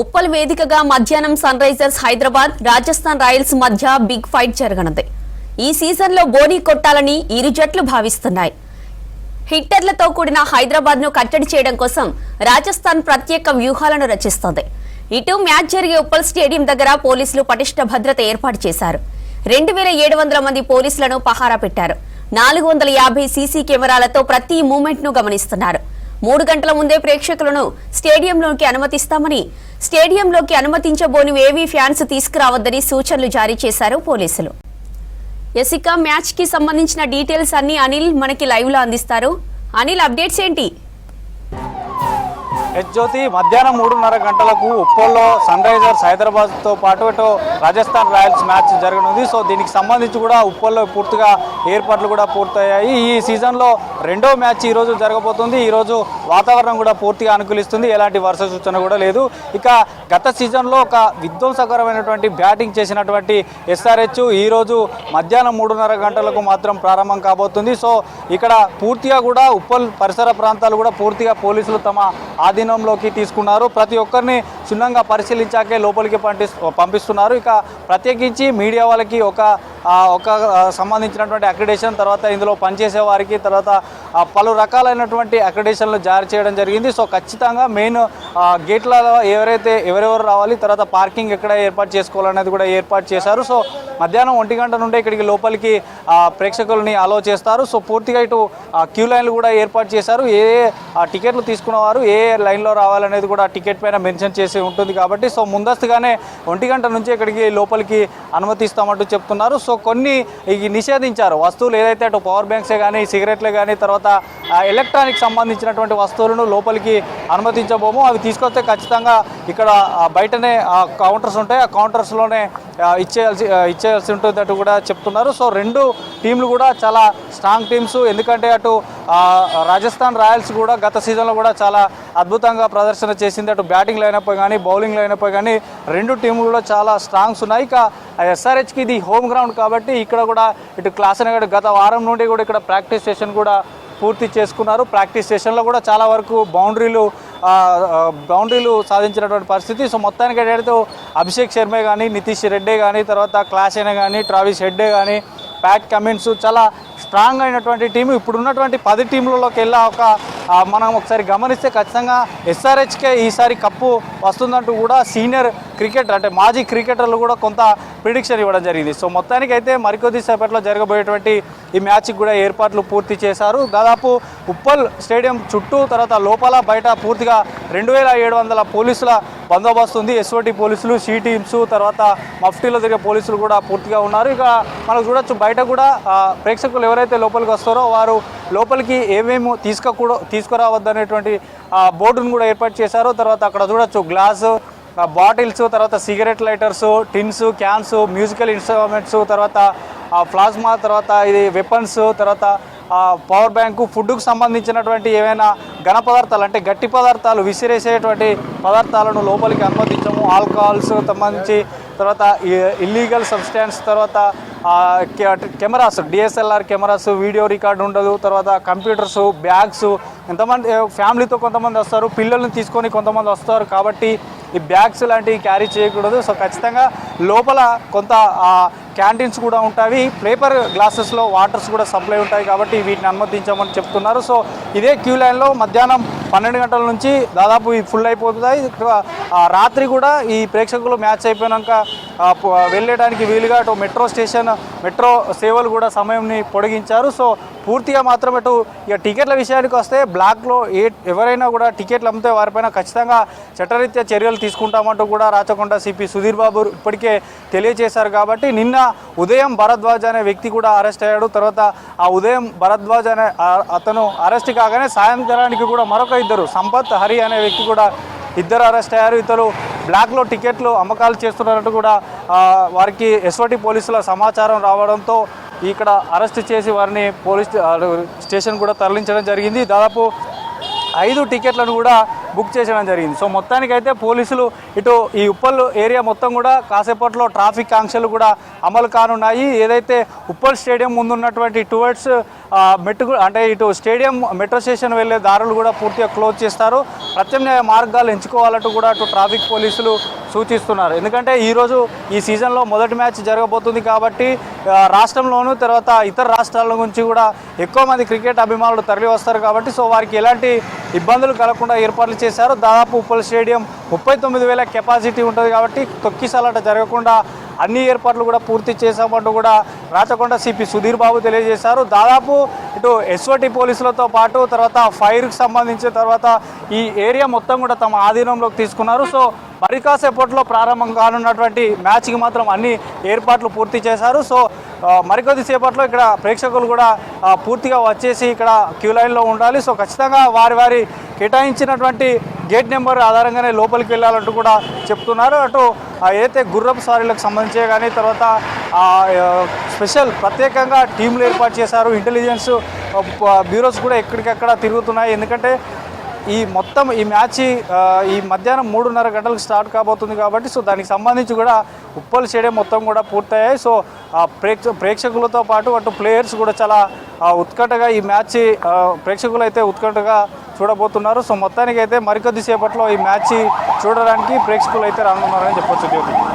ఉప్పల్ వేదికగా మధ్యాహ్నం Sunrisers Hyderabad Rajasthan Royals మధ్య బిగ్ ఫైట్ జరగనుంది. ఈ సీజన్లో బోనీ కొట్టాలని ఇరు జట్లు భావిస్తున్నాయి. హిట్టర్లతో కూడిన హైదరాబాద్ ను కట్టడి చేయడం కోసం రాజస్థాన్ ప్రత్యేక వ్యూహాలను రచిస్తోంది. ఇటు మ్యాచ్ జరిగే ఉప్పల్ స్టేడియం దగ్గర పోలీసులు పటిష్ట భద్రత ఏర్పాటు చేశారు. 2700 మంది పోలీసులను పహారా పెట్టారు. 450 సీసీ కెమెరాలతో ప్రతి మూవ్మెంట్ ను గమనిస్తున్నారు. 3 గంటల ముందే ప్రేక్షకులను స్టేడియంలోకి అనుమతిస్తామని, స్టేడియంలోకి అనుమతించబోని ఏవీ ఫ్యాన్స్ తీసుకురావద్దని సూచనలు జారీ చేశారు పోలీసులు. ఇక మ్యాచ్ కి సంబంధించిన డీటెయిల్స్ అన్ని అనిల్ మనకి లైవ్ లో అందిస్తారు. అనిల్, అప్డేట్స్ ఏంటి? జ్యోతి, మధ్యాహ్నం 3:30 గంటలకు ఉప్పల్లో సన్ రైజర్స్ హైదరాబాద్తో పాటు ఇటు రాజస్థాన్ రాయల్స్ మ్యాచ్ జరగనుంది. సో దీనికి సంబంధించి కూడా ఉప్పల్లో పూర్తిగా ఏర్పాట్లు కూడా పూర్తయ్యాయి. ఈ సీజన్లో రెండో మ్యాచ్ ఈరోజు జరగబోతుంది. ఈరోజు వాతావరణం కూడా పూర్తిగా అనుకూలిస్తుంది, ఎలాంటి వర్ష సూచన కూడా లేదు. ఇక గత సీజన్లో ఒక విధ్వంసకరమైనటువంటి బ్యాటింగ్ చేసినటువంటి ఎస్ఆర్హెచ్ ఈరోజు మధ్యాహ్నం 3:30 గంటలకు మాత్రం ప్రారంభం కాబోతుంది. సో ఇక్కడ పూర్తిగా కూడా ఉప్పల్ పరిసర ప్రాంతాలు కూడా పూర్తిగా పోలీసులు తమ ఆధీనంలోకి తీసుకున్నారు. ప్రతి ఒక్కరిని క్షుణ్ణంగా పరిశీలించాకే లోపలికి పంపిస్తున్నారు. ఇక ప్రత్యేకించి మీడియా వాళ్ళకి ఒక సంబంధించినటువంటి అక్రిడేషన్, తర్వాత ఇందులో పనిచేసే వారికి తర్వాత పలు రకాలైనటువంటి అక్రిడేషన్లు జారీ చేయడం జరిగింది. సో ఖచ్చితంగా మెయిన్ గేట్లలో ఎవరెవరు రావాలి, తర్వాత పార్కింగ్ ఎక్కడ ఏర్పాటు చేసుకోవాలనేది కూడా ఏర్పాటు చేశారు. సో మధ్యాహ్నం 1 గంట నుండే ఇక్కడికి లోపలికి ప్రేక్షకులని అలో చేస్తారు. సో పూర్తిగా ఇటు క్యూ లైన్లు కూడా ఏర్పాటు చేశారు. ఏ టికెట్లు తీసుకున్నవారు ఏ లైన్లో రావాలనేది కూడా టికెట్ పైన మెన్షన్ చేసి ఉంటుంది కాబట్టి సో ముందస్తుగానే 1 గంట నుంచి ఇక్కడికి లోపలికి అనుమతిస్తామంటూ చెప్తున్నారు. సో కొన్ని నిషేధించారు వస్తువులు, ఏదైతే అటు పవర్ బ్యాంక్సే కానీ, సిగరెట్లే కానీ, తర్వాత ఎలక్ట్రానిక్ సంబంధించినటువంటి వస్తువులను లోపలికి అనుమతించబోము. అవి తీసుకొస్తే ఖచ్చితంగా ఇక్కడ బయటనే కౌంటర్స్ ఉంటాయి, ఆ కౌంటర్స్లోనే ఇచ్చేయాల్సి ఉంటుందట్టు కూడా చెప్తున్నారు. సో రెండు టీంలు కూడా చాలా స్ట్రాంగ్ టీమ్స్, ఎందుకంటే అటు రాజస్థాన్ రాయల్స్ కూడా గత సీజన్లో కూడా చాలా అద్భుతంగా ప్రదర్శన చేసింది. అటు బ్యాటింగ్లో అయినప్పుడు కానీ, బౌలింగ్లో అయినప్పుడు కానీ రెండు టీంలు కూడా చాలా స్ట్రాంగ్స్ ఉన్నాయి. ఇక ఎస్ఆర్హెచ్కి ఇది హోమ్ గ్రౌండ్ కాబట్టి ఇక్కడ కూడా ఇటు క్లాస్ నగర్ గత వారం నుండి కూడా ఇక్కడ ప్రాక్టీస్ సెషన్ కూడా పూర్తి చేసుకున్నారు. ప్రాక్టీస్ సెషన్లో కూడా చాలా వరకు బౌండరీలు సాధించినటువంటి పరిస్థితి. సో మొత్తానికి ఏంటంటే అభిషేక్ శర్మే కానీ, నితీష్ రెడ్డే కానీ, తర్వాత క్లాసెనే కానీ, ట్రావిస్ హెడ్డే కానీ, ప్యాట్ కమిన్స్ చాలా స్ట్రాంగ్ అయినటువంటి టీము. ఇప్పుడున్నటువంటి 10 టీంలలోకి వెళ్ళా మనం ఒకసారి గమనిస్తే ఖచ్చితంగా ఎస్ఆర్హెచ్కే ఈసారి కప్పు వస్తుందంటూ కూడా సీనియర్ క్రికెటర్ అంటే మాజీ క్రికెటర్లు కూడా కొంత ప్రిడిక్షన్ ఇవ్వడం జరిగింది. సో మొత్తానికి అయితే మరికొద్ది సేపట్లో జరగబోయేటువంటి ఈ మ్యాచ్కి కూడా ఏర్పాట్లు పూర్తి చేశారు. దాదాపు ఉప్పల్ స్టేడియం చుట్టూ, తర్వాత లోపల బయట పూర్తిగా 2700 పోలీసుల బందోబస్తు ఉంది. ఎస్ఓటీ పోలీసులు, సి టీమ్స్, తర్వాత మఫ్టీలో తిరిగే పోలీసులు కూడా పూర్తిగా ఉన్నారు. ఇక మనకు చూడొచ్చు బయట కూడా ప్రేక్షకులు ఎవరైతే లోపలికి వస్తారో వారు లోపలికి ఏమేమి తీసుకురావద్దనేటువంటి బోర్డును కూడా ఏర్పాటు చేశారు. తర్వాత అక్కడ చూడొచ్చు గ్లాసు బాటిల్స్, తర్వాత cigarette lighters, tins, cans, musical instruments, తర్వాత ప్లాస్మా, తర్వాత ఇది వెపన్స్, తర్వాత పవర్ బ్యాంకు, ఫుడ్కు సంబంధించినటువంటి ఏవైనా ఘన పదార్థాలు అంటే గట్టి పదార్థాలు విసిరేసేటువంటి పదార్థాలను లోపలికి అనుమతించము. ఆల్కహాల్స్ సంబంధించి, తర్వాత ఇల్లీగల్ సబ్స్టాన్స్, తర్వాత cameras, DSLR cameras, video record ఉండదు, తర్వాత కంప్యూటర్స్, బ్యాగ్స్. ఎంతమంది ఫ్యామిలీతో కొంతమంది వస్తారు, పిల్లల్ని తీసుకొని కొంతమంది వస్తారు కాబట్టి ఈ బ్యాగ్స్ లాంటివి క్యారీ చేయకూడదు. సో ఖచ్చితంగా లోపల కొంత క్యాంటీన్స్ కూడా ఉంటాయి, పేపర్ గ్లాసెస్లో వాటర్స్ కూడా సప్లై ఉంటాయి కాబట్టి వీటిని అనుమతించామని చెప్తున్నారు. సో ఇదే క్యూ లైన్లో మధ్యాహ్నం 12 గంటల నుంచి దాదాపు ఇది ఫుల్ అయిపోతుంది. రాత్రి కూడా ఈ ప్రేక్షకులు మ్యాచ్ అయిపోయాక వెళ్ళడానికి వీలుగా అటు మెట్రో సేవలు కూడా సమయంని పొడిగించారు. సో పూర్తిగా మాత్రం ఇటు ఇక టికెట్ల విషయానికి వస్తే బ్లాక్లో ఎవరైనా కూడా టికెట్లు అమ్మితే వారిపైన ఖచ్చితంగా చట్టరీత్యా చర్యలు తీసుకుంటామంటూ కూడా రాచకొండ సిపి సుధీర్ బాబు ఇప్పటికే తెలియజేశారు. కాబట్టి నిన్న ఉదయం భరద్వాజ్ అనే వ్యక్తి కూడా అరెస్ట్ అయ్యాడు. తర్వాత ఆ ఉదయం భరద్వాజ్ అనే అతను అరెస్ట్ కాగానే సాయంత్రానికి కూడా మరొక ఇద్దరు, సంపత్, హరి అనే వ్యక్తి కూడా ఇద్దరు అరెస్ట్ అయ్యారు. ఇతరు బ్లాక్లో టికెట్లు అమ్మకాలు చేస్తున్నట్టు కూడా వారికి ఎస్ఓటి పోలీసుల సమాచారం రావడంతో ఇక్కడ అరెస్ట్ చేసి వారిని పోలీస్ స్టేషన్ కూడా తరలించడం జరిగింది. దాదాపు 5 టికెట్లను కూడా బుక్ చేయడం జరిగింది. సో మొత్తానికైతే పోలీసులు ఇటు ఈ ఉప్పల్ ఏరియా మొత్తం కూడా కాసేపట్లో ట్రాఫిక్ ఆంక్షలు కూడా అమలు కానున్నాయి. ఏదైతే ఉప్పల్ స్టేడియం ముందున్నటువంటి టువర్డ్స్ అంటే ఇటు స్టేడియం మెట్రో స్టేషన్ వెళ్ళే దారులు కూడా పూర్తిగా క్లోజ్ చేస్తారు. ప్రత్యామ్నాయ మార్గాలు ఎంచుకోవాలంటూ కూడా అటు ట్రాఫిక్ పోలీసులు సూచిస్తున్నారు. ఎందుకంటే ఈరోజు ఈ సీజన్లో మొదటి మ్యాచ్ జరగబోతుంది కాబట్టి రాష్ట్రంలోనూ తర్వాత ఇతర రాష్ట్రాల నుంచి కూడా ఎక్కువ మంది క్రికెట్ అభిమానులు తరలి వస్తారు కాబట్టి సో వారికి ఎలాంటి ఇబ్బందులు కలగకుండా ఏర్పాట్లు చేశారు. దాదాపు ఉప్పల్ స్టేడియం 39,000 కెపాసిటీ ఉంటుంది కాబట్టి తొక్కిసలాట జరగకుండా అన్ని ఏర్పాట్లు కూడా పూర్తి చేశామంటూ కూడా రాచకొండ సిపి సుధీర్ బాబు తెలియజేశారు. దాదాపు ఇటు ఎస్ఓటి పోలీసులతో పాటు తర్వాత ఫైర్కి సంబంధించిన తర్వాత ఈ ఏరియా మొత్తం కూడా తమ ఆధీనంలోకి తీసుకున్నారు. సో మరి కాసేపట్లో ప్రారంభం కానున్నటువంటి మ్యాచ్కి మాత్రం అన్ని ఏర్పాట్లు పూర్తి చేశారు. సో మరికొద్ది సేపట్లో ఇక్కడ ప్రేక్షకులు కూడా పూర్తిగా వచ్చేసి ఇక్కడ క్యూ లైన్లో ఉండాలి. సో ఖచ్చితంగా వారి కేటాయించినటువంటి గేట్ నెంబర్ ఆధారంగానే లోపలికి వెళ్ళాలంటూ కూడా చెప్తున్నారు. అటు ఏదైతే గుర్రపు స్వారీలకు సంబంధించే కానీ తర్వాత స్పెషల్ ప్రత్యేకంగా టీంలు ఏర్పాటు చేశారు. ఇంటెలిజెన్స్ బ్యూరోస్ కూడా ఎక్కడికక్కడ తిరుగుతున్నాయి. ఎందుకంటే ఈ మొత్తం ఈ మ్యాచ్ ఈ మధ్యాహ్నం 3:30 గంటలకు స్టార్ట్ కాబోతుంది కాబట్టి సో దానికి సంబంధించి కూడా ఉప్పల్ స్టేడియం మొత్తం కూడా పూర్తయ్యాయి. సో ప్రేక్షకులతో పాటు అటు ప్లేయర్స్ కూడా చాలా ఉత్కంఠగా ఈ మ్యాచ్ ప్రేక్షకులు అయితే ఉత్కంఠగా చూడబోతున్నారు. సో మొత్తానికి అయితే మరికొద్ది సేపట్లో ఈ మ్యాచ్ చూడడానికి ప్రేక్షకులు అయితే రానున్నారని చెప్పొచ్చు.